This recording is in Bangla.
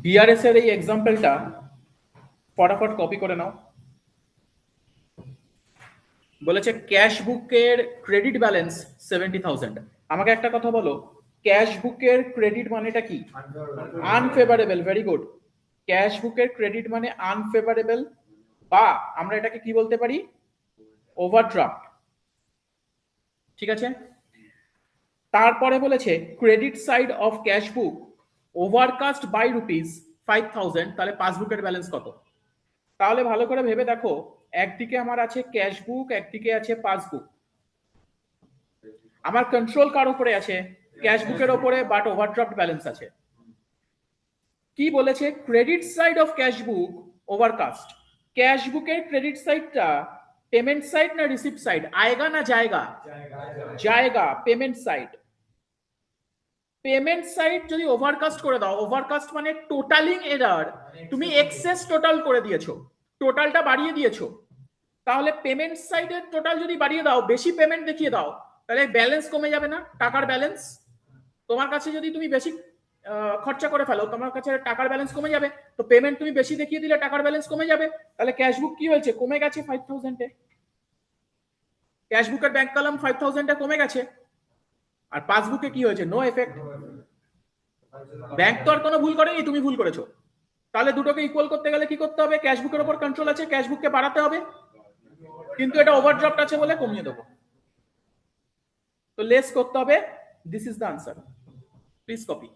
ডিআরএস এর এই এক্সাম্পলটা ফটাফট কপি করে নাও। বলেছে ক্যাশ বুকের ক্রেডিট ব্যালেন্স 70,000। আমাকে একটা কথা বলো, ক্যাশ বুকের ক্রেডিট মানেটা কি? আনফেভারেবল। Very good. ক্যাশ বুকের ক্রেডিট মানে আনফেভারেবল, বা আমরা এটাকে কি বলতে পারি? ওভারড্রাফট। ঠিক আছে। তারপরে বলেছে credit side of cash book overcast by ₹5,000। তাহলে পাসবুকের ব্যালেন্স কত? তাহলে ভালো করে ভেবে দেখো, একদিকে আমার আছে ক্যাশ বুক, একদিকে আছে পাসবুক। আমার কন্ট্রোল কার উপরে আছে? ক্যাশ বুকের উপরে, বাট ওভারড্রাফট ব্যালেন্স আছে। কি বলেছে? Credit side of cash book overcast. Cash বুকের ক্রেডিট সাইডটা পেমেন্ট সাইড না রিসিপ্ট সাইড? আয়গা না জায়গা? জায়গা। Payment side. পেমেন্ট সাইড যদি ওভারকাস্ট করে দাও, ওভারকাস্ট মানে টোটালিং এরার, তুমি এক্সেস টোটাল করে দিয়েছো, টোটালটা বাড়িয়ে দিয়েছো। তাহলে পেমেন্ট সাইডের টোটাল যদি বাড়িয়ে দাও, বেশি পেমেন্ট দেখিয়ে দাও, তাহলে ব্যালেন্স কমে যাবে না? টাকার ব্যালেন্স। তোমার কাছে যদি তুমি বেশি খরচা করে ফেলো, তোমার কাছে টাকার ব্যালেন্স কমে যাবে। তো পেমেন্ট তুমি বেশি দেখিয়ে দিলে টাকার ব্যালেন্স কমে যাবে। তাহলে ক্যাশবুক কি হয়েছে? কমে গেছে 5,000-এ। ক্যাশবুকের ব্যাংক কলাম 5,000-এ কমে গেছে। আর পাসবুকে কি হয়েছে? No effect. ব্যাংক তো আর কোনো ভুল করেনি, তুমি ভুল করেছো। তাহলে দুটোকে ইকুয়াল করতে গেলে কি করতে হবে? ক্যাশবুকের উপর কন্ট্রোল আছে, ক্যাশবুককে বাড়াতে হবে, কিন্তু এটা ওভারড্রাফট আছে বলে কমিয়ে দেবো। তো লেস করতে হবে। This is the answer. Please copy.